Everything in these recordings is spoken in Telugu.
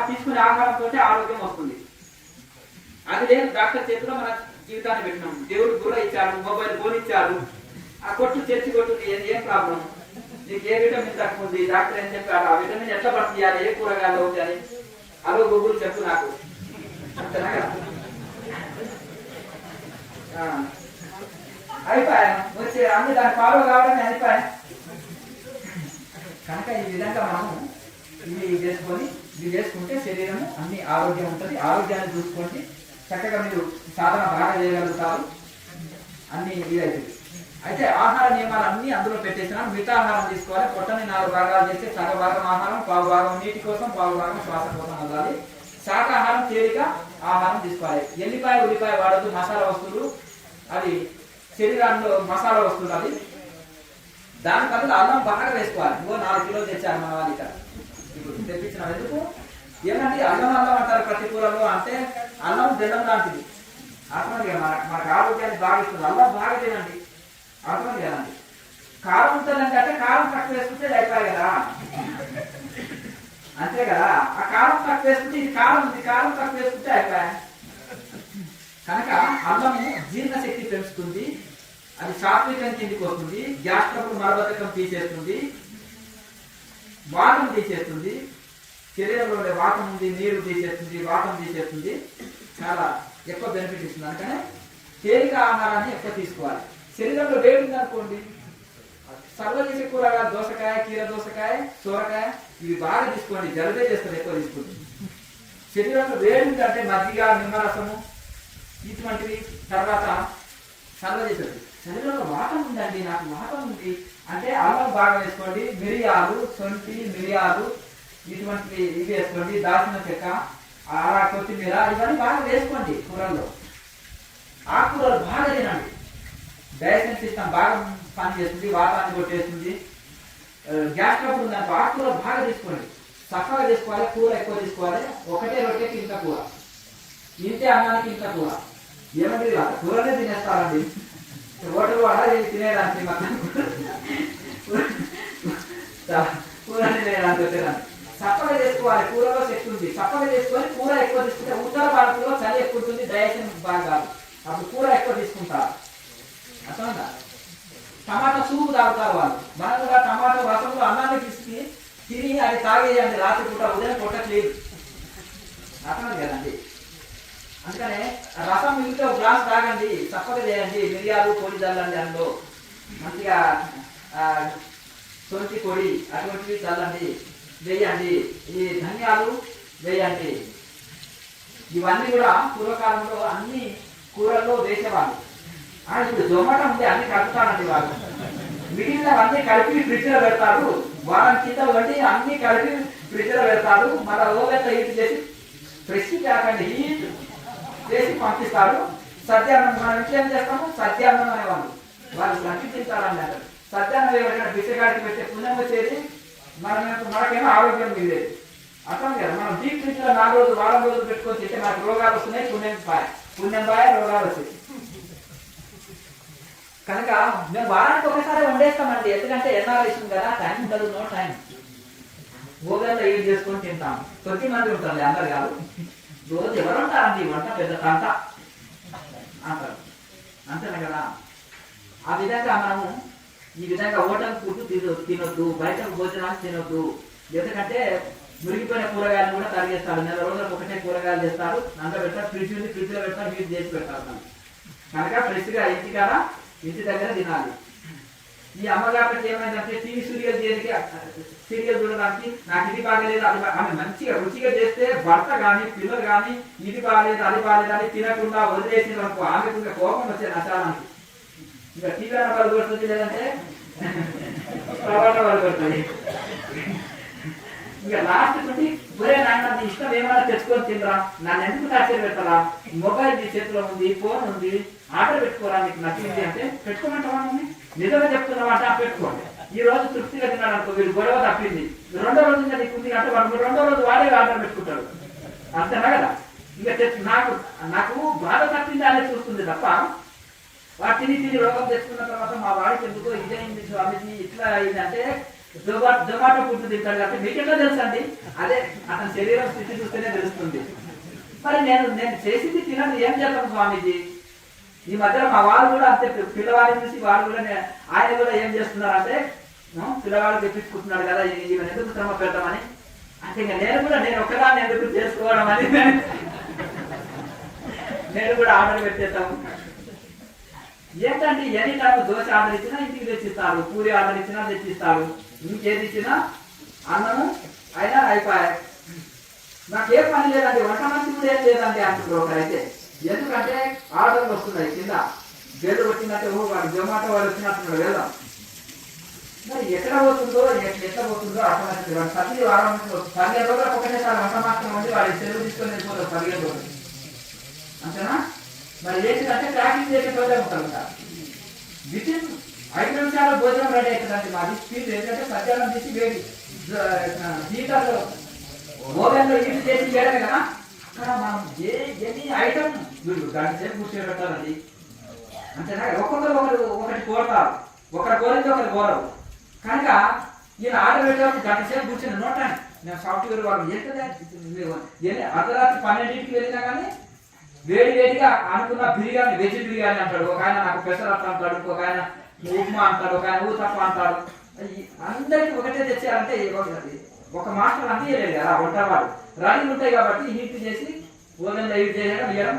తీసుకునే ఆహారంతో ఆరోగ్యం వస్తుంది. అది లేదు డాక్టర్ చేతిలో మన జీవితాన్ని పెట్టినాం. దేవుడు గుర్ర ఇచ్చాడు, మొబైల్ ఫోన్ ఇచ్చాడు, ఆ కొట్టు చర్చి కొట్టు ఏం ప్రాబ్లం, నీకు ఏ విటమిన్ తక్కువ ఉంది, డాక్టర్ ఏం చెప్పాడు, ఆ విటమిన్ ఎట్లా పడుతుంది, ఏ కూరగాయలు ఉంది అని అదో గూగుల్ చెప్పు నాకు అంతేనా కదా. అయిపోయా వచ్చి అన్ని దాన్ని ఫాలో కావడమే అయిపోయా. కనుక ఈ విధంగా మనము ఇవి చేసుకుంటే శరీరం అన్ని ఆరోగ్యం ఉంటుంది. ఆరోగ్యాన్ని చూసుకోండి, చక్కగా మీరు సాధన బాగా చేయగలుగుతారు, అన్ని ఇవి అవుతుంది. అయితే ఆహార నియమాలు అన్ని అందులో పెట్టేసినాం. మిగతా ఆహారం తీసుకోవాలి. పొట్టని 4 భాగాలు చేసి సగ భాగం ఆహారం, పావు భాగం నీటి కోసం, పావు భాగం శ్వాస కోసం వదలాలి. శాకాహారం తేలిక ఆహారం తీసుకోవాలి. ఎల్లిపాయ ఉల్లిపాయ వాడద్దు, మసాలా వస్తువులు అవి శరీరంలో మసాలా వస్తువులు అవి. దాని బదులు అల్లం బాగా వేసుకోవాలి. 4 కిలోలు తెచ్చారు మన వాళ్ళు ఇక్కడ, ఇప్పుడు తెప్పించిన ఎందుకు ఏమంటే అల్లం అంటారు ప్రతి కూరలో, అంటే అల్లం బెల్లం లాంటిది. అర్థమైంది కదా, మనకు ఆరోగ్యాన్ని బాగా ఇస్తుంది. అల్లం బాగా తినండి, అర్థమైంది కదండి. కారం ఉంటుందంటే అంటే కారం తక్కువ వేసుకుంటే అయిపోయి కదా, అంతే కదా. ఆ కారం తక్కువ వేసుకుంటే ఇది కారం ఉంది, కారం తక్కువ వేసుకుంటే అయిపోయా. కనుక అల్లము జీర్ణశక్తి పెంచుతుంది, అది సాత్వికం కిందికి వస్తుంది, గ్యాస్ ట్రబుల్ మలబద్ధకం తీసేస్తుంది, వాతం తీసేస్తుంది, శరీరంలో ఉండే వాతం ఉంది నీరు తీసేస్తుంది, వాతం తీసేస్తుంది, చాలా ఎక్కువ బెనిఫిట్ ఇస్తుంది. అందుకనే తేలిక ఆహారాన్ని ఎక్కువ తీసుకోవాలి. శరీరంలో వేడి ఉందనుకోండి, సర్వ చేసే కూరగాయలు దోసకాయ, కీర దోసకాయ, సోరకాయ ఇవి బాగా తీసుకోండి, జలుబే చేస్తుంది ఎక్కువ తీసుకుంది. శరీరంలో వేడి ఉందంటే మజ్జిగ, నిమ్మరసము ఇటువంటివి. తర్వాత సర్వ చేసేది శరీరంలో వాతం ఉందండి, నాకు వాతం ఉంది అంటే అల్లం బాగా వేసుకోండి, మిరియాలు, సొంటి, మిరియాలు ఇటువంటివి ఇవి వేసుకోండి, దాల్చిన చెక్క, కొత్తిమీర ఇవన్నీ బాగా వేసుకోండి కూరల్లో. ఆకుకూరలు బాగా తినండి, డైజెషన్ సిస్టమ్ బాగా పనిచేస్తుంది, వాతాన్ని కొట్టేస్తుంది. గ్యాస్ ట్రబుల్ ఉందనుకో ఆకుకూరలు బాగా తీసుకోండి, చక్కగా తీసుకోవాలి. కూర ఎక్కువ తీసుకోవాలి. ఒకటే రొట్టెకి ఇంత కూర, ఇంతే అన్నానికి ఇంత కూర. ఏమంటే కూరనే తినేస్తారండి హోటల్ వాడ తినేదానికి, కూరని తినేదానికి వచ్చేదాన్ని. చప్పగా చేసుకోవాలి, కూరలో శక్తి ఉంది. చప్పగా చేసుకొని కూర ఎక్కువ తీసుకుంటే ఉత్తర భారతంలో చలి ఎక్కువ ఉంటుంది, డైజెషన్ బాగా కాదు, అప్పుడు కూర ఎక్కువ తీసుకుంటారు. అర్థమైందా? టమాటా సూపు తాగుతారు వాళ్ళు. మనం కూడా టమాటా రసంలో అన్నాన్ని తీసుకుని తిని అది తాగేయండి రాత్రి పూట, ఉదయం కొట్టట్లేదు. అర్థమైంది కదండి. అందుకనే రసం ఇంట్లో గ్లాస్ తాగండి, చప్పగా చేయండి, మిరియాలు పొడి చల్లండి, అందులో మంచిగా సొంటి పొడి అటువంటివి చల్లండి, వేయండి, ఈ ధనియాలు వేయండి. ఇవన్నీ కూడా పూర్వకాలంలో అన్ని కూరల్లో వేసేవాళ్ళు. ఇప్పుడు జొమాటో ఉంది, అన్ని కలుపుతానండి వాళ్ళు. మిగిలినవన్నీ కలిపి ఫ్రిడ్జ్ లో పెడతారు, వారం కింద వండి అన్ని కలిపి ఫ్రిడ్జ్ లో పెడతారు. మన ఓవెన్లో హీట్ చేసి ఫ్రెష్ కాకండి హీట్ చేసి పంపిస్తారు. సద్యాన్నం మనం ఇంట్లో ఏం చేస్తాము, సద్యాన్నం అనేవాళ్ళు వాళ్ళు గంటి తింటారని అంటారు. సద్యాన్నం ఎవరైనా బిచ్చగాడికి పెట్టే పుణ్యం వచ్చేది, మనకేమో ఆరోగ్యం మిగిలేదు. అర్థం కదా. మనం డీప్ ఫ్రిడ్జ్ లో 4 రోజులు వారం రోజులు పెట్టుకొని తింటే మనకు రోగాలు వస్తున్నాయి, పుణ్యం బాయ్ రోగాలు వచ్చాయి. కనుక మేము వారానికి ఒకసారి వండేస్తామండి, ఎందుకంటే ఎన్ఆర్ ఇస్తుంది కదా, టైం ఉండదు, నో టైం. ఓవెన్లో హీట్ చేసుకొని తింటాం. కొద్ది మంది ఉంటుంది, అందరు కాదు. రోజు ఎవరు ఉంటారండి వంట పెద్ద తంట అంటారు, అంతేనా కదా. ఆ విధంగా మనము ఈ విధంగా హోటల్ ఫుడ్ తినొద్దు, బయట భోజనాలు తినొద్దు. ఎందుకంటే మురిగిపోయిన కూరగాయలు కూడా తరిగేస్తారు, 4 రోజులకు ఒకటే కూరగాయలు చేస్తారు, అందులో పెడతారు, ఫ్రిడ్జ్ లో పెడతారు, హీట్ చేసి పెడతారు. కనుక ఫ్రెష్గా ఇంటి దగ్గర తినాలి. ఈ అమ్మగారికి ఏమైందంటే టీవీ సీరియల్ చూడడానికి నాకు ఇది బాగలేదు, ఆమె మంచిగా రుచిగా చేస్తే భర్త కానీ పిల్లలు కానీ ఇది బాగాలేదు అది బాగాలేదు అని తినకుండా వదిలేసిన అనుకో, ఆమెకు ఇంకా కోపం వచ్చే నష్టానికి. ఇంకా టీవీ అన్న వాళ్ళు కొడుతుంది, లేదంటే వాళ్ళు కొడుతుంది. ఇంకా లాస్ట్ నుండి ఒరే నాన్న నీ ఇష్టం ఏమైనా తెచ్చుకొని తినరా, నన్ను ఎందుకు టార్చర్ పెడతారా, మొబైల్ నీ చేతిలో ఉంది, ఫోన్ ఉంది, ఆర్డర్ పెట్టుకోరా, నీకు నచ్చింది అంటే పెట్టుకోమంటావా, నిజంగా చెప్తున్నావా అంటే పెట్టుకోండి. ఈ రోజు తృప్తిగా తిన్నాడు అనుకో, వీడు గొడవ తప్పింది, రెండో రోజు ఇంకా నీకు ఉంది అంటే వాడు రెండో రోజు వాడే ఆర్డర్ పెట్టుకుంటాడు. అంతేనా కదా? ఇంకా నాకు నాకు బాధ తప్పింది అనేది చూస్తుంది తప్ప వాడు తిని రోగం తెచ్చుకున్న తర్వాత మా వాడికి ఎందుకో ఇదేంది స్వామిజీ ఇట్లా అయిందంటే జొమాటో ఫుడ్ తింటాడు కాబట్టి మీకెట్లా తెలుసు అండి? అదే అతని శరీరం స్థితి చూస్తేనే తెలుస్తుంది. మరి నేను చేసింది తినదు ఏం చేస్తాను స్వామీజీ? ఈ మధ్యలో మా వాళ్ళు కూడా అంతే, పిల్లవాడిని చూసి వాళ్ళు కూడా ఆయన కూడా ఏం చేస్తున్నారంటే పిల్లవాడు తెప్పించుకుంటున్నాడు కదా ఈమెను ఎందుకు శ్రమ పెడతామని, అంటే ఇంకా నేను ఒక్కదాన్ని ఎందుకు చేసుకోవడం అని నేను కూడా ఆర్డర్ పెట్టేస్తాము. ఏంటంటే ఎనీ టైం దోశ ఆర్డర్ ఇచ్చినా ఇంటికి తెచ్చిస్తారు, పూరి ఆర్డర్ ఇచ్చినా తెచ్చిస్తారు, ఇంకేది ఇచ్చినా అన్నము అయినా అయిపోయాయి. నాకేం పని లేదండి, వంట మంచి కూడా ఏం లేదండి అంటున్నారు ఒకరైతే. ఎందుకంటే ఆర్డర్లు వస్తున్నాయి కింద గేడు వచ్చిందంటే వాడు జొమాటో వాడు వచ్చినట్టున్నాడు వెళ్దాం. మరి ఎక్కడ పోతుందో ఎట్లా పోతుందో అర్థమైంది. వాడు ప్రతి వారం 15 రోజులకు ఒకటేసారి వంట మాత్రం ఉంది, వాడి సెలవు తీసుకొని వెళ్ళిపోతారు 15 రోజులు అంతేనా? మరి ఏంటంటే ట్రాకింగ్ చేసే రోజే ఉంటారు సార్. విత్ ఇన్ 5 నిమిషాల్లో భోజనం రెడీ అవుతుందండి. మాది స్పీడ్ ఏంటంటే సజ్జాలం తీసి వేడి హీటర్లో ఓవెన్లో హీట్ చేసి వేయడమే కదా. అక్కడ మనం ఎన్ని ఐటమ్ వీళ్ళు గంట సేపు కూర్చోబెట్టాలండి అంతేనా? ఒకటి కోరతారు, ఒకరి కోరింది ఒకరు కోరరు కనుక ఈయన ఆర్డర్ పెట్టేవాళ్ళు గంట సేపు కూర్చొని నోటాను. నేను సాఫ్ట్వేర్ వాళ్ళు అర్ధరాత్రి 12ంటికి వెళ్ళినా కానీ వేడిగా అనుకున్న బిర్యానీ వెజ్ బిర్యానీ అంటాడు, ఒక ఆయన నాకు పెసరట్టు అంటాడు, ఒక ఆయన ఉప్మా అంటాడు, ఒక ఆయన ఊతప్ప అంటాడు. అందరికి ఒకటే తెచ్చారంటే ఒక మాస్టర్ అంతే లేదు కదా, వంటవాడు రన్నింగ్ ఉంటాయి కాబట్టి హీట్ చేసి ఓవెన్లో హీట్ చేయడం వేయడం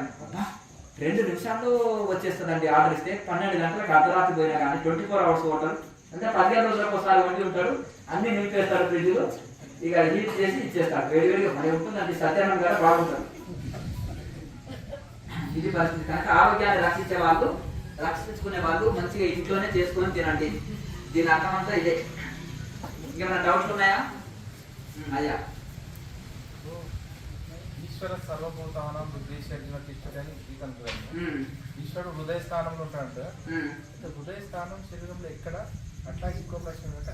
2 నిమిషాల్లో వచ్చేస్తుందండి. ఆర్డర్ ఇస్తే 12 గంటలకు అర్ధరాత్రి పోయినా కానీ 24 అవర్స్ హోటల్ అంటే 15 రోజులకు ఒకసారి వండి ఉంటాడు, అన్ని నింపేస్తాడు ఫ్రిడ్జ్లో, ఇక హీట్ చేసి ఇచ్చేస్తాడు వేడిగా. మరి ఉంటుందండి సత్యానంద గారు బాగుంటుంది. ఇది పరిస్థితి. కనుక ఆరోగ్యాన్ని రక్షించుకునే వాళ్ళు మంచిగా ఇంట్లోనే చేసుకొని తినండి. దీని అర్థమంతా ఇదే. ఇంకేమైనా డౌట్లు ఉన్నాయా? అయ్యా ఈశ్వర సర్వభూతానం ఈశ్వరుడు హృదయ స్థానంలో ఉంటాడంటే హృదయ స్థానం శరీరంలో ఎక్కడ? అట్లాగే ఇంకో ప్రశ్న అంటే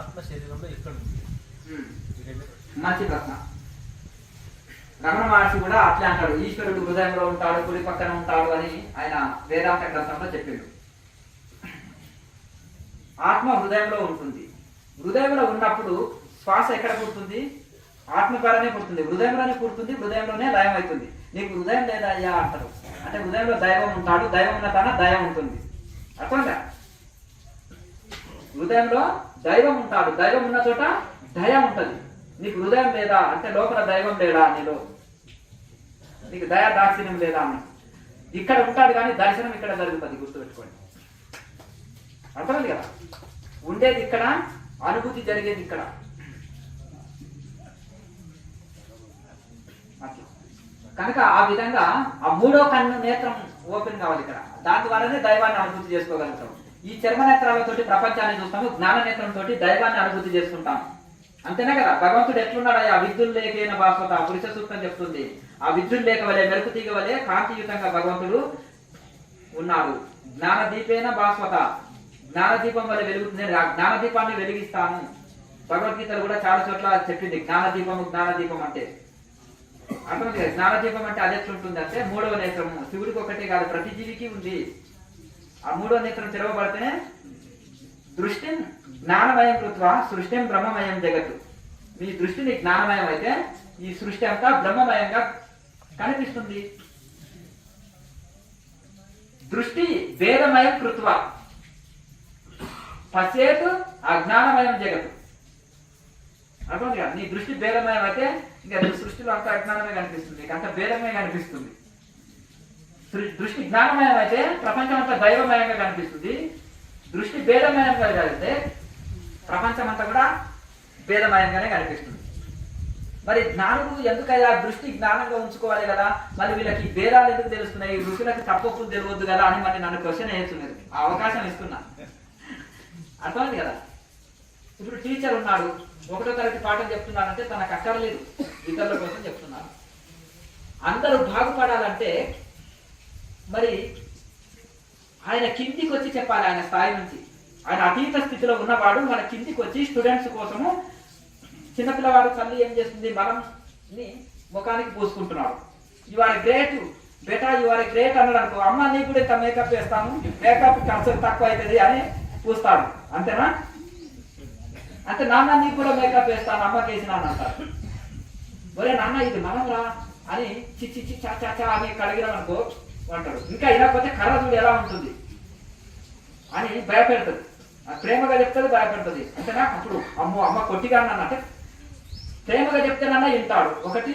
ఆత్మ శరీరంలో ఎక్కడ ఉంది? మంచి ప్రశ్న. రమణ మహర్షి కూడా అట్లే అంటాడు, ఈశ్వరుడు హృదయంలో ఉంటాడు, కుడి పక్కన ఉంటాడు అని ఆయన వేదాంత గ్రంథంలో చెప్పిండు. ఆత్మ హృదయంలో ఉంటుంది. హృదయంలో ఉన్నప్పుడు శ్వాస ఎక్కడ పుడుతుంది? ఆత్మ ద్వారానే పుడుతుంది, హృదయంలోనే పుడుతుంది, హృదయంలోనే లయం అవుతుంది. నీకు హృదయం లేదా అయ్యా అంటారు అంటే హృదయంలో దైవం ఉంటాడు, దైవం ఉన్న తన దయం ఉంటుంది. అర్థంగా హృదయంలో దైవం ఉంటాడు, దైవం ఉన్న చోట దయ ఉంటుంది. నీకు హృదయం లేదా అంటే లోపల దైవం లేడా, నీకు దయా దాక్షిణ్యం లేదా అని ఇక్కడ ఉంటాడు కానీ దర్శనం ఇక్కడ జరుగుతుంది. గుర్తుపెట్టుకోండి, అర్థమైంది కదా? ఉండేది ఇక్కడ, అనుభూతి జరిగేది ఇక్కడ. కనుక ఆ విధంగా ఆ 3వ కన్ను నేత్రం ఓపెన్ కావాలి ఇక్కడ. దాని ద్వారానే దైవాన్ని అనుభూతి చేసుకోగలుగుతాం. ఈ చర్మ నేత్రాలతోటి ప్రపంచాన్ని చూస్తాము, జ్ఞాన నేత్రంతో దైవాన్ని అనుభూతి చేసుకుంటాం. అంతేనా కదా? భగవంతుడు ఎట్లున్నాడు? ఆ విద్యుల్ లేకైన భాస్వత పురుష సూక్తం చెప్తుంది. ఆ విద్యుల్ లేక వలె, మెరుపు తీగ వలె కాంతియుతంగా భగవంతుడు ఉన్నాడు. జ్ఞాన దీపేన భాస్వత, జ్ఞాన దీపం వల్ల వెలుగుతుంది. జ్ఞాన దీపాన్ని వెలిగిస్తాను. భగవద్గీతలు కూడా చాలా చోట్ల చెప్పింది జ్ఞాన దీపం అంటే. అర్థమైంది కదా? జ్ఞాన దీపం అంటే అది ఎట్లుంటుంది అంటే 3వ నేత్రము. శివుడికి ఒకటే కాదు, ప్రతి జీవికి ఉంది. ఆ 3వ నేత్రం తెరవబడితేనే దృష్టి జ్ఞానమయం కృత్వ సృష్టిం బ్రహ్మమయం జగత్తు. మీ దృష్టిని జ్ఞానమయం అయితే ఈ సృష్టి అంతా బ్రహ్మమయంగా కనిపిస్తుంది. దృష్టి భేదమయం కృత్వ పశ్చేత్ అజ్ఞానమయం జగత్తు. అర్థం కదా? నీ దృష్టి భేదమయం అయితే ఇంకా సృష్టిలో అంతా అజ్ఞానమే కనిపిస్తుంది, నీకు అంత భేదమే కనిపిస్తుంది. దృష్టి జ్ఞానమయం అయితే ప్రపంచం అంతా దైవమయంగా కనిపిస్తుంది. దృష్టి భేదమయంగా కలిగితే ప్రపంచం అంతా కూడా భేదమయంగానే కనిపిస్తుంది. మరి జ్ఞానులు ఎందుకయ్యా దృష్టి జ్ఞానంగా ఉంచుకోవాలి కదా, మరి వీళ్ళకి భేదాలు ఎందుకు తెలుస్తున్నాయి, ఋషులకు తప్పొప్పులు తెలియవద్దు కదా అని మరి నన్ను క్వశ్చన్ వేస్తున్నారు. ఆ అవకాశం ఇస్తున్నా. అర్థమైంది కదా? ఇప్పుడు టీచర్ ఉన్నాడు, 1వ తరగతి పాఠం చెప్తున్నానంటే తనకు అక్కర్లేదు, ఇతరుల కోసం చెప్తున్నాను. అందరూ బాగుపడాలంటే మరి ఆయన కిందికి వచ్చి చెప్పాలి, ఆయన స్థాయి నుంచి ఆయన అతీత స్థితిలో ఉన్నవాడు మన కిందికి వచ్చి స్టూడెంట్స్ కోసము చిన్నపిల్లవాడు తల్లి ఏం చేస్తుంది మనం ముఖానికి పూసుకుంటున్నాడు. యు ఆర్ గ్రేట్ బేటా, యు ఆర్ గ్రేట్ అన్నాడు అనుకో, అమ్మ నీకు కూడా ఇంత మేకప్ వేస్తాను, మేకప్ ఖర్చు తక్కువ అవుతుంది అని పూస్తాడు. అంతేనా? అంటే నాన్న నీకు కూడా మేకప్ వేస్తాను అమ్మకి వేసినాను అంటారు. ఒరే నాన్న ఇది మనం రా అని చిచ్చి చా అని కడిగినాం అనుకో అంటాడు. ఇంకా ఇలాకపోతే కర్ర చూడు ఎలా ఉంటుంది అని భయపెడుతుంది. ప్రేమగా చెప్తుంది, భయపెడుతుంది. అంతేనా? అప్పుడు అమ్మ కొట్టిగా అన్న అంటే ప్రేమగా చెప్తేనన్నా వింటాడు. ఒకటి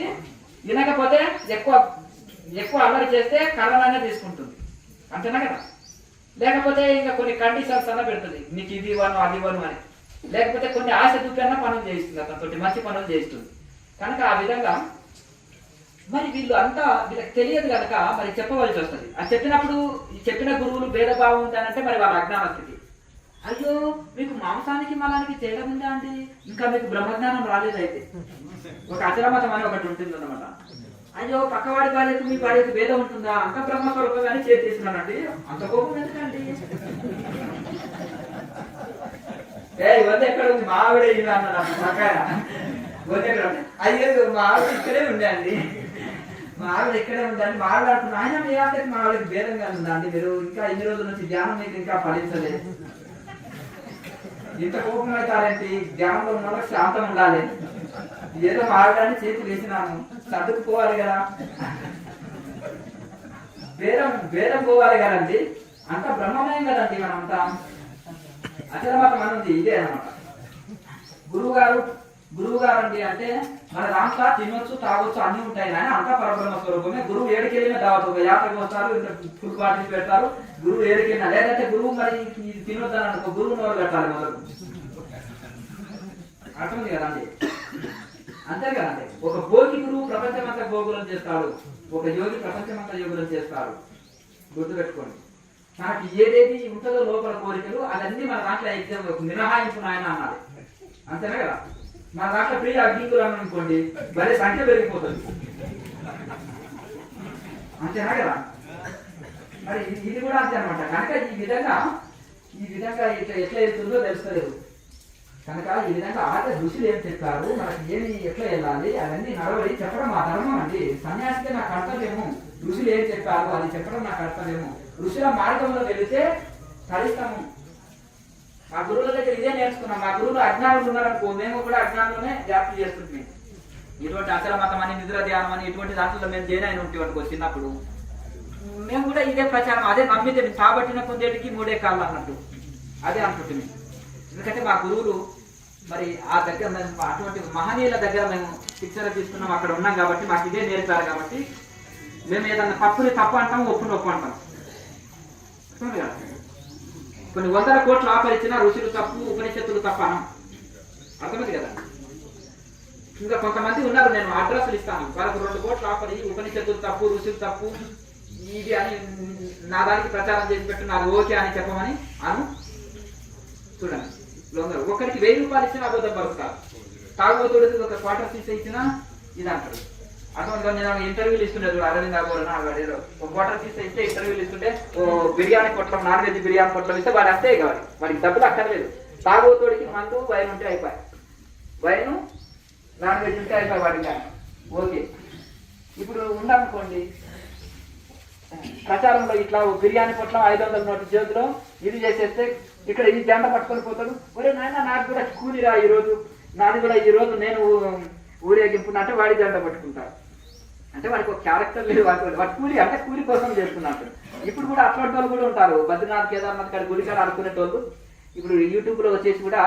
వినకపోతే ఎక్కువ అల్లరి చేస్తే కర్రలనే తీసుకుంటుంది. అంతేనా కదా? లేకపోతే ఇంకా కొన్ని కండిషన్స్ అన్న పెడుతుంది, నీకు ఇది ఇవ్వను అది ఇవ్వను అని. లేకపోతే కొన్ని ఆశ చూపన్నా పనులు చేయిస్తుంది, అతనితోటి మంచి పనులు చేయిస్తుంది. కనుక ఆ విధంగా మరి వీళ్ళు అంతా వీళ్ళకి తెలియదు కనుక మరి చెప్పవలసి వస్తుంది. అది చెప్పినప్పుడు చెప్పిన గురువులు భేదభావం ఉందనంటే మరి వాళ్ళ అజ్ఞాన స్థితి. అయ్యో మీకు మాంసానికి మలానికి తేడా ఉందా అండి, ఇంకా మీకు బ్రహ్మజ్ఞానం రాలేదైతే. ఒక అచరమతం అని ఒకటి ఉంటుంది అన్నమాట. అయ్యో పక్కవాడి భార్యకు మీ భార్యకు భేదం ఉంటుందా, అంత బ్రహ్మస్వరూపంగానే చేస్తున్నానండి, అంత కోపం ఎందుకండి? ఇవన్నీ ఎక్కడ ఉంది, మా ఆవిడ ఇది అన్నాడు పక్కన. అయ్యో మా ఆవిడ ఇక్కడే ఉండండి, మా ఆవిడ ఇక్కడే ఉందండి. మా ఆవిడ అంటున్నా ఆయన మీ ఆవిడకి మా ఆవిడకి భేదంగా ఉందండి, మీరు ఇంకా ఇన్ని రోజుల నుంచి ధ్యానం మీకు ఇంకా ఫలించలేదు, ఇంత కోపం అవుతారేంటి? ధ్యానంలో ఉన్న వాళ్ళకి శాంతం ఉండాలి. ఏదో మా ఆవిడని చేతి వేసినాను, సర్దుకుపోవాలి కదా, భేదం పోవాలి కదండి. అంత బ్రహ్మమయం కదండి మనంతా. అచరమతం అనేది ఇదే అనమాట. గురువు గారు అండి అంటే మన దాంట్లో తినొచ్చు తాగొచ్చు అన్ని ఉంటాయి కానీ అంతా పరబ్రహ్మ స్వరూపమే. గురువు ఏడికెళ్ళినా దావత్ ఒక యాత్రకు వస్తారు, ఫుల్ బాటిల్ పెడతారు. గురువు ఏడికెళ్ళినా లేదంటే గురువు మరి తినొద్దని అనుకో, గురువు నోరు పెట్టాలి మొదలు. అర్థమైంది కదండి? అంతే కదండి. ఒక భోగి గురువు ప్రపంచమంతా భోగులను చేస్తాడు, ఒక యోగి ప్రపంచమంతా యోగులను చేస్తాడు. గుర్తుపెట్టుకోండి. మనకి ఏదేది ఉంటుందో లోపల కోరికలు అవన్నీ మన దాంట్లో ఎగ్జామ్ మినహాయింపు నాయన అన్నది. అంతేనా కదా? మన దాంట్లో ప్రియ అగ్నికులు అనుకోండి, భలే సంఖ్య పెరిగిపోతుంది. అంతేనా కదా? మరి ఇది కూడా అంతే అనమాట. కనుక ఈ విధంగా ఎట్లా వెళ్తుందో తెలుస్తలేదు. కనుక ఈ విధంగా ఋషులు ఏం చెప్పారు, మనకి ఏమి ఎట్లా వెళ్ళాలి అవన్నీ నడవడి చెప్పడం మా ధర్మం అండి. సన్యాసికే నా కర్తవ్యము. ఋషులు ఏం చెప్పారు అది చెప్పడం నా కర్తవ్యము. ఋషుల మార్గంలో వెళితే ఫలిస్తాము. మా గురువుల దగ్గర ఇదే నేర్చుకున్నాం. మా గురువులు అజ్ఞానులు ఉన్నారనుకో, మేము కూడా అజ్ఞానంలోనే వ్యాప్తి చేస్తుంటాం. ఇటువంటి అచల మతం అని నిద్ర ధ్యానం అని ఇటువంటి దాంట్లో మేము జైన్ అయిన ఉంటే అనుకో చిన్నప్పుడు, మేము కూడా ఇదే ప్రచారం అదే నమ్మితే కాబట్టిన పొందేటికి 3 కాళ్ళు అన్నట్టు అదే అనుకుంటుంది. ఎందుకంటే మా గురువులు మరి ఆ దగ్గర మేము అటువంటి మహనీయుల దగ్గర మేము శిక్షణ తీసుకున్నాం, అక్కడ ఉన్నాం కాబట్టి మాకు ఇదే నేర్పారు. కాబట్టి మేము ఏదన్నా తప్పుని తప్పు అంటాం, ఒప్పుని ఒప్పు అంటాం. కొన్ని 100 కోట్లు ఆపరిచినా ఋషులు తప్పు, ఉపనిషత్తులు తప్పు అనం. అర్థమైంది కదా? ఇంకా కొంతమంది ఉన్నారు, నేను అడ్రస్లు ఇస్తాను, వాళ్ళకు 2 కోట్లు ఆపరి ఉపనిషత్తులు తప్పు, ఋషులు తప్పు ఇది అని నా దానికి ప్రచారం చేసి పెట్టు, నాకు ఓకే అని చెప్పమని అను. చూడండి, ఒకరికి 1000 రూపాయలు ఇచ్చినా అబద్ధం పలుకుతారు. తాగుబోతుడికి ఒక క్వార్టర్ సీసా ఇచ్చినా ఇది అంటారు. అటువంటి నేను ఇంటర్వ్యూలు ఇస్తుండే అరవింద్ గారు ఒక క్వార్టర్ సీసా ఇస్తే ఇంటర్వ్యూలు ఇస్తుంటే ఓ బిర్యానీ పొట్లం, నాన్ వెజ్ బిర్యానీ పొట్లం ఇస్తే వాడు అంతే కావాలి, వాడికి డబ్బులు అక్కర్లేదు. తాగుబోతుడికి మందు వైన్ ఉంటే అయిపోయి, వైను నాన్ వెజ్ ఉంటే అయిపోయి వాడికి ఓకే. ఇప్పుడు ఉండనుకోండి ప్రచారంలో ఇట్లా బిర్యానీ పొట్లం 500 నోటు చేతిలో ఇది చేసేస్తే ఇక్కడ ఈ జెండా పట్టుకొని పోతాడు. ఒరే నాయన నాకు కూడా కూలిరా ఈరోజు, నాది కూడా ఈరోజు నేను ఊరేగింపు అంటే వాడి జెండా పట్టుకుంటాడు. అంటే వాడికి ఒక క్యారెక్టర్ లేదు, వాడి కూలి అంటే కూలి కోసం చేస్తున్నట్టు. ఇప్పుడు కూడా అట్లాంటి వాళ్ళు కూడా ఉంటారు. బద్రీనాథ్ కేదార్నాథ్ కాడ గుడికాడ ఆడుకునేటోళ్ళు ఇప్పుడు యూట్యూబ్ లో వచ్చేసి కూడా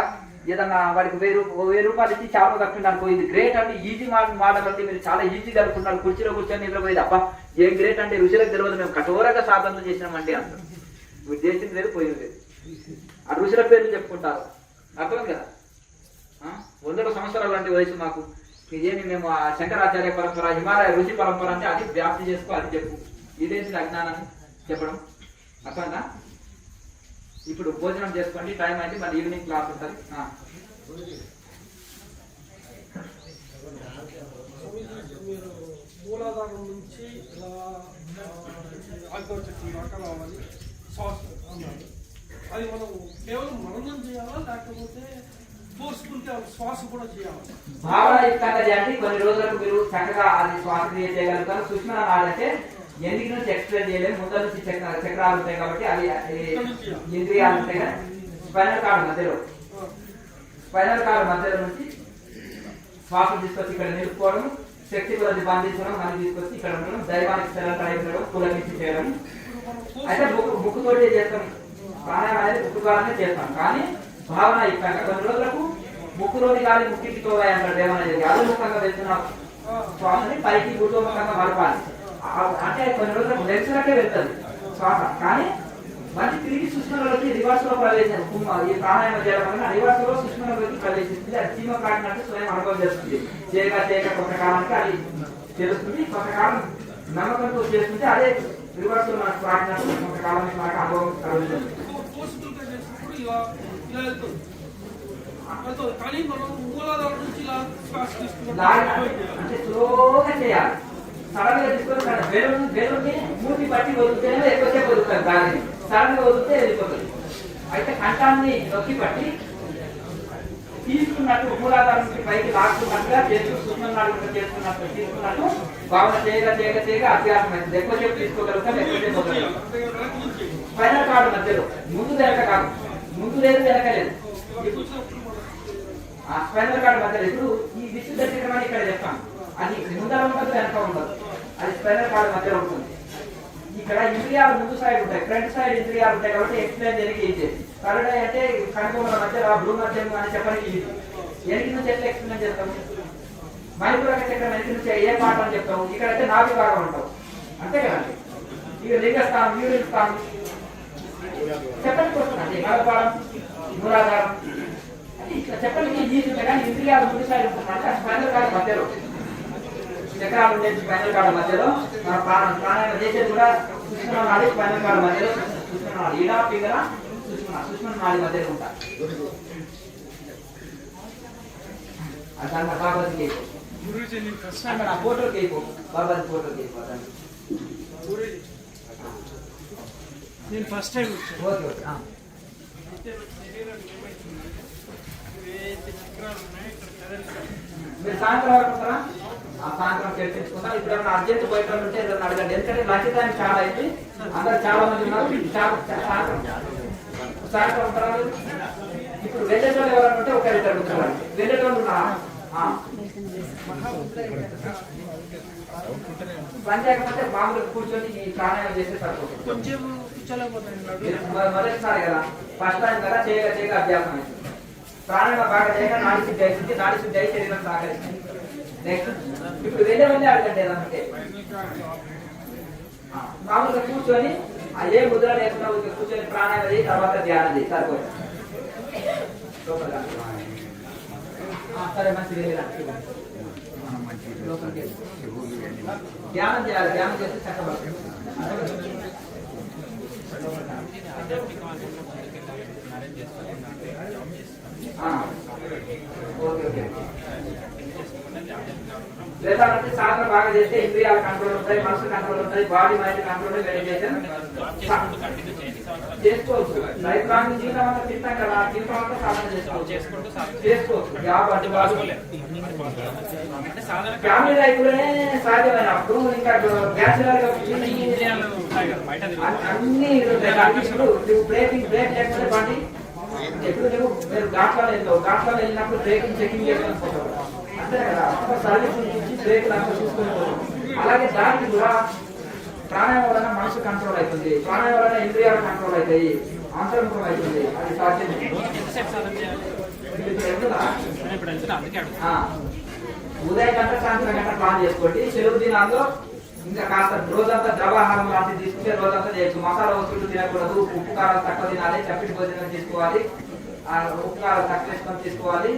ఏదన్నా వాడికి 1000 రూపాయలు ఇచ్చి చాలా కట్టుకుంటాను. ఇది గ్రేట్ అండి, ఈజీ మోడల్ అండి, మీరు చాలా ఈజీగా అనుకుంటారు, కుర్చీలో కూర్చొని నిద్రపోయేది. అబ్బా ఏం గ్రేట్ అంటే ఋషులకు తెలియదు, మేము కఠోరంగా సాధనలు చేసినామండి అంటారు. మీరు చేసింది లేదు, పోయింది లేదు. ఆ ఋషుల పేర్లు చెప్పుకుంటారు. అర్థం కదా? 100 సంవత్సరాలు అంటే వయసు మాకు, ఇదేమి మేము ఆ శంకరాచార్య పరంపర, హిమాలయ ఋషి పరంపర అంటే అది వ్యాప్తి చేసుకో, అది చెప్పు. ఇదేంటి అజ్ఞానాన్ని చెప్పడం? అర్థంగా? ఇప్పుడు భోజనం చేసుకోండి, టైం అయింది, మళ్ళీ ఈవినింగ్ క్లాస్ ఉంటుంది. మూలాధారం నుంచి ఇలా చెట్టు దాకా రావాలి శ్వాస అన్నారు. అది మనం కేవలం మననం చేయాలా లేకపోతే ఫోర్స్ఫుల్ శ్వాస కూడా చేయాలి? భావనాయుక్తంగా చేయండి. కొన్ని రోజులకు మీరు చక్కగా అది శ్వాసక్రియ చేయగలుగుతారు. సుష్మా నాడంటే ఎందుకు నుంచి ఎక్స్ప్లెయిన్ చేయలేము. ముందర నుంచి చక్రాలు ఉంటాయి కాబట్టి అవి ఇంద్రియాలు ఉంటాయి కదా. స్పైనల్ కార్డ్ మధ్యలో నుంచి శ్వాస తీసుకొచ్చి ఇక్కడ నిలుపుకోవడం, శక్తి కొద్ది బంధించడం, మళ్ళీ తీసుకొచ్చి ఇక్కడ ఉండడం, దైవానికి సెలవు అయిపోవడం, పులకించి చేయడం. అయితే ముక్కు తోటి చేస్తాం. ప్రాణాయామం అనేది ముక్కు ద్వారానే చేస్తాం. కానీ భావన ఇస్తాక కొన్ని రోజులకు ముక్కులోని గాలి ముక్కికి తోవాయి అంటారు. ఏమన్నా అదుముఖంగా వెళ్తున్న శ్వాసని పైకి గుర్తుముఖంగా మలపాలి. అంటే కొన్ని రోజులకు లెగ్స్లకే వెళ్తుంది శ్వాస. కానీ మళ్ళీ తిరిగి సుష్మలోకి రివర్స్ లో ప్రవేశం. ఈ ప్రాణాయామం చేయడం వల్ల రివర్స్ లో సుష్మలోకి ప్రవేశిస్తుంది. అది చీమ కాటినట్టు స్వయం అనుభవం చేస్తుంది. చేయక కొంతకాలానికి అది తెలుస్తుంది. కొంతకాలం నమ్మకంతో చేస్తుంటే అదే రివర్స్ లో మనకు కాటినట్టు కొంతకాలానికి మనకు అనుభవం కలుగుతుంది. అంటే స్లోగా చేయాలి. సడన్ గా తీసుకొని బెలూన్ని మూతి పట్టి వదిలితేనే ఎక్కువసేపు వదులుతారు. దానిని సడన్ గా వదిలితే వెళ్ళిపోతుంది. అయితే కంఠాన్ని నొక్కి పట్టి తీసుకున్నట్టు మూలాధారం నుంచి పైకి లాక్కున్నట్టుగా చేస్తూ సుష్మనాడు చేస్తున్నట్టు తీసుకున్నట్టు భావన చేయగా అభ్యాసం అయింది. ఎక్కువసేపు తీసుకోగలుగుతాం, ఎక్కువసేపు వదలగలుగుతాం. స్పైనల్ కార్డు మధ్యలో ముందు వెనక కాదు, ముందు లేదు వెనక లేదు. ఆ స్పైనల్ కార్డు మధ్యలో ఇప్పుడు ఈ విశుద్ధ చక్రమని ఇక్కడ చెప్తాం. అది ముందర ఉండదు, వెనక ఉండదు. అది స్పైనల్ కార్డు మధ్యలో ఉంటుంది. ఇక్కడ ఇంద్రియాలు ముందు సైడ్ ఉంటాయి, ఫ్రంట్ సైడ్ ఇంద్రియాలు ఉంటాయి కాబట్టి ఎక్స్ప్లెయిన్ చేయడానికి ఈజీ. థర్డ్ ఐ అంటే కనుకోమల మధ్యలో భ్రూ మధ్యం అని చెప్పడానికి ఈజీ. ఎనికి నుంచి ఎట్లా ఎక్స్ప్లెయిన్ చేస్తాము? మణిపూరక చక్రం ఎనికి నుంచి ఏ పాట అని చెప్తాము. ఇక్కడైతే నాభి భాగం ఉంటాం, అంతే కదండి. ఇక లింగస్థానం, యూరిన్ స్థానం చెప్పడానికి వస్తుందండి. మలపాడం, మూలాధారం అది ఇట్లా చెప్పడానికి ఈజీ ఉంటాయి. కానీ ఇంద్రియాలు ముందు సైడ్ ఉంటుందంటే స్పైనల్ కార్డు మధ్యలో చక్రాలు ఉండేది. స్పైనల్ కార్డు మధ్యలో మన ప్రాణాయామం చేసేది కూడా సుష్మా నాడి స్పైనల్ కార్డు మధ్యలో. సుష్మా నాడి ఈడ పింగళ సుష్మా నాడి మధ్యలో ఉంటారు. అదన్న బాబాకి ఫోటోకి బాబాది ఫోటోకి నేను ఫస్ట్ టైం ఓకే ఓకే. మీరు సాయంత్రం వరకు ఉంటారా? ఆ సాయంత్రం చర్చించుకుంటాం. ఇప్పుడు ఏమైనా అర్జెంట్ బయట ఉంటే ఏదైనా అడగండి. ఎందుకంటే లంచ్ టైం చాలా అయింది, అందరూ చాలా మంది ఉన్నారు. సాయంత్రం ఉంటారా? ఇప్పుడు వెళ్ళేటోళ్ళు ఎవరైనా ఉంటే ఒక ఇద్దరు కూర్చోవాలి. వెళ్ళేటోళ్ళు ఉన్నారా? పంచాయకపోతే మామూలుగా కూర్చొని ఈ ప్రాణాయామం చేస్తే సరిపోతుంది. కొంచెం మొదటిసారి కదా, ఫస్ట్ టైం కదా, చేయగా అభ్యాసం అయింది. ప్రాణాయామం బాగా చేయగా నాడి శుద్ధి అవుతుంది. నాడి శుద్ధి అయి శరీరం సహకరిస్తుంది. నెక్స్ట్ ఇప్పుడు వెళ్ళే అడగండి ఏదంటే మామూలుగా కూర్చొని అదే ముద్ర లేకుండా కూర్చొని ప్రాణాయామం చేసి తర్వాత ధ్యానం చేసి సరిపోతుంది. సరే మంచిది. ధ్యానం చేయాలి. ధ్యానం చేస్తే చక్కబడుతుంది. Okay okay. లేదంటే సాధన బాగా చేస్తే ఇంద్రియాల కంట్రోల్ ఉంటాయి, మనసు కంట్రోల్ ఉంటాయి, బాడీ మైండ్ కంట్రోల్, మెడిటేషన్ చేసుకోవచ్చు. లైఫ్ లాంగ్ జీవితం అంతా తింటాం కదా, జీవితం అంతా సాధన చేసుకోవచ్చు. జాబ్ అంటే ఫ్యామిలీ లైఫ్ లోనే సాధ్యమైన అప్పుడు ఇంకా బ్యాచులర్ అన్ని బ్రేక్ లేకపోతే బండి ఎప్పుడు మీరు ఘాట్లో వెళ్ళినప్పుడు బ్రేకింగ్ చెకింగ్ చేసుకొని అంతే కదా. సర్వీస్ నుంచి బ్రేక్లు అంతా చూసుకొని పోతాం. అలాగే దానికి కూడా ప్రాణాయామం వలన మనసు కంట్రోల్ అవుతుంది, ప్రాణాయామం వలన ఇంద్రియాలు కంట్రోల్ అవుతాయి, అంతర్ముఖం అవుతుంది. అది సాధ్యం. ఉదయం గంట సాయంత్రం గంట ప్లాన్ చేసుకోండి. సెలవు దినాల్లో ఇంకా కాస్త రోజంతా ద్రవాహారం లాంటివి తీసుకుంటే రోజంతా చేయొచ్చు. మసాలా వస్తువులు తినకూడదు, ఉప్పు కారాలు తక్కువ తినాలి, చప్పిటి భోజనం తీసుకోవాలి, ఉప్పు కారాలు తక్కువ వేసుకొని తీసుకోవాలి,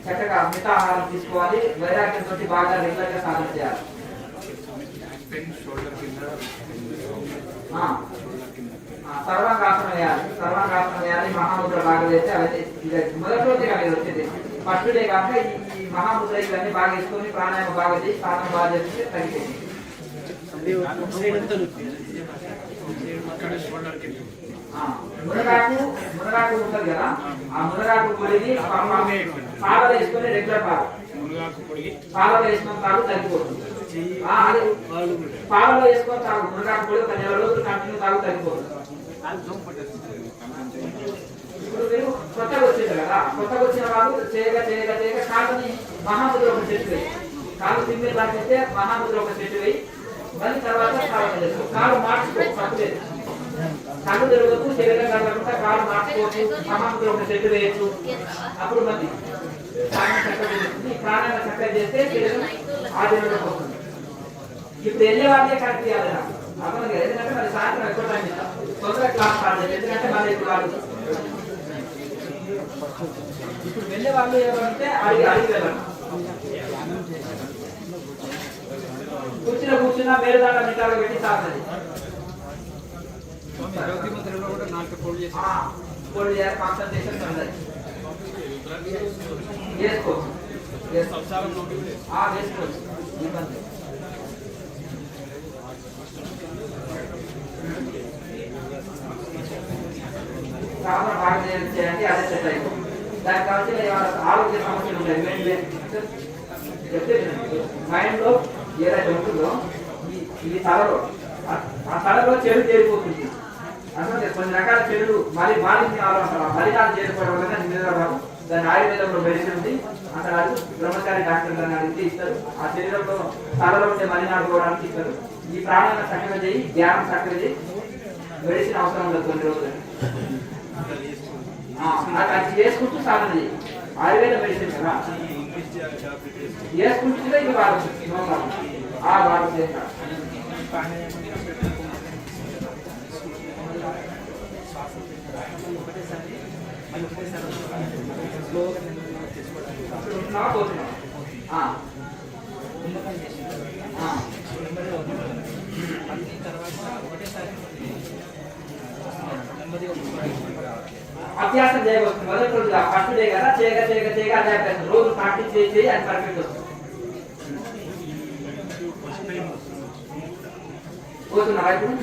చక్కగా మితాహారం తీసుకోవాలి. వైరాగ్యంతో బాగా రెగ్యులర్ గా సాధన చేయాలి. సర్వాంగాసనం వేయాలి. సర్వాంగాసనం వేయాలి. మహాముద్ర బాగా చేస్తే అవన్నీ మొదటి రోజే కానీ వచ్చేది, ఫస్ట్ డే కాక ఈ మహాముద్ర ఇవన్నీ బాగా వేసుకొని ప్రాణాయామం బాగా చేసి సాధన బాగా చేస్తే తగ్గిపోయింది. మునగాకు ఉంటుంది కదా, ఆ మునగాకు పొడిని పాలలో వేసుకొని రెగ్యులర్ పాలలో వేసుకొని తాగు తగ్గిపోతుంది. అదే పాలలో వేసుకొని తాగు మునగాకు పొడి ఒక 4 రోజులు కంటిన్యూ తాగు తగ్గిపోతుంది. ఇప్పుడు మీరు కొత్తగా వచ్చేది కదా, కొత్తగా వచ్చిన వాళ్ళు చేయగా కాళ్ళని మహాముద్ర ఒక చెట్టు వేయి, కాళ్ళు తిమ్మిరి రాసిస్తే మహాముద్ర ఒక చెట్టు వేయి, మళ్ళీ తర్వాత కాళ్ళు మార్చుకో, తప్పలేదు. కళ్ళు తిరగదు, శరీరం కలగకుండా కాళ్ళు మార్చుకోవచ్చు, మహాముద్ర ఒక చెట్టు వేయచ్చు. అప్పుడు మళ్ళీ ప్రాణాయామ చక్కగా చేస్తే శరీరం ఆధీనంలోకి వస్తుంది. ఇప్పుడు వెళ్ళే వాళ్ళే కరెక్ట్ చేయాలి అర్థం కదా, ఎందుకంటే మరి సాయంత్రం ఎక్కువ టైం ఇస్తాం, తొందరగా క్లాస్ స్టార్ట్ చేయాలి. ఎందుకంటే మళ్ళీ ఇప్పుడు వాళ్ళు ఇప్పుడు వెళ్ళే వాళ్ళు ఏమంటే అడిగి వెళ్ళాలి. కూర్చున్నా వేరే దాంట్లో మిఠాలు పెట్టి సాగుతుంది. కోల్డ్ చేయాలి, కాన్సన్ట్రేషన్ ఉండదు. వేసుకోవచ్చు ఇబ్బంది. చాలా బాగా చేయండి, అదే సెట్ అయిపోతుంది. దానికి కావాల్సిన ఆరోగ్య సమస్యలు ఉంటాయి. మైండ్ లో ఏదైతే ఉంటుందో ఈ తలలో, ఆ తలలో చెడు చేరిపోతుంది. అంటే కొన్ని రకాల చెడులు మరి మాలిన్యాలు అంటారు. ఆ మలినాలు చేరిపోవడం వల్ల నిద్రరావు. దాని ఆయుర్వేదంలో మెడిసిన్ ఉంది. అక్కడ బ్రహ్మచారి డాక్టర్ దాన్ని అడిగితే ఇస్తారు. ఆ శరీరంలో తలలో ఉండే మలినాలు పోవడానికి ఇస్తారు. ఈ ప్రాణాలను చక్కగా చేయి, ధ్యానం చక్కగా చేయి, మెడిసిన్ అవసరం ఉండదు కొన్ని రోజులు. అది చేసుకుంటూ సాధన చేయి. ఆయుర్వేద మెడిసిన్ కదా చేసుకుంటుంటే ఇది వాడచ్చు. వాడచ్చు చేస్తారు. అభ్యాసం చేయవచ్చు. మొదటి రోజు ఫస్ట్ డే కదా, చేయగా అదే అభ్యాసం రోజు ప్రాక్టీస్ చేయి, అది పర్ఫెక్ట్ వస్తుంది. పోతున్నారా ఇప్పుడు?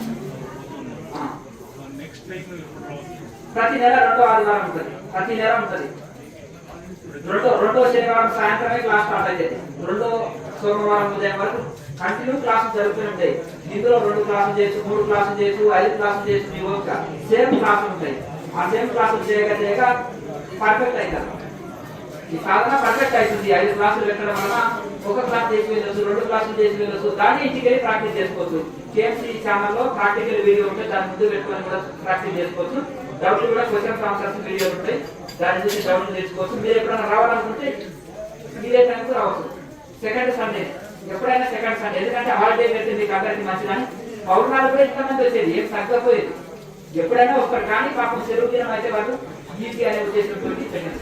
ప్రతి నెల 2వ ఆదివారం ఉంటుంది. ప్రతి నెల ఉంటుంది. రెండో శనివారం సాయంత్రమే క్లాస్ స్టార్ట్ అయ్యేది. 2వ సోమవారం ఉదయం వరకు కంటిన్యూ క్లాసులు జరుగుతూనే ఉంటాయి. ఇందులో 2 క్లాసులు చేయొచ్చు, 3 క్లాసులు చేయొచ్చు, 5 క్లాసులు చేయొచ్చు. మీ ఓపిక సేమ్ క్లాసులు ఉంటాయి. ఆ సేమ్ క్లాసులు చేయగా పర్ఫెక్ట్ అవుతారు. ఈ సాధన పర్ఫెక్ట్ అవుతుంది. 5 క్లాసులు పెట్టడం వల్ల 1 క్లాస్ చేసి వెళ్ళొచ్చు, 2 క్లాసులు చేసి వెళ్ళొచ్చు. దాన్ని ఇంటికి వెళ్ళి ప్రాక్టీస్ చేసుకోవచ్చు. కేఎంసీ ఛానల్లో ప్రాక్టికల్ వీడియో ఉంటాయి, దాని ముందు పెట్టుకొని కూడా ప్రాక్టీస్ చేసుకోవచ్చు. డౌట్లు కూడా క్వశ్చన్స్ ఆన్సర్స్ వీడియో ఉంటాయి, దాని చూసి డౌట్లు తెచ్చుకోవచ్చు. మీరు ఎప్పుడైనా రావాలనుకుంటే మీరే టైంకు రావచ్చు. సెకండ్ సండే ఎప్పుడైనా సెకండ్ సండే, ఎందుకంటే హాలిడే పెడితే మీకు అందరికీ మంచిదని. పౌర్ణాలు కూడా ఇంతమంది వచ్చేది, ఏం తగ్గపోయేది. ఎప్పుడైనా వస్తారు. కానీ పాపం సెలవు దినం అయితే వాళ్ళు ఈజీ అనే ఉద్దేశంతో పెట్టండి.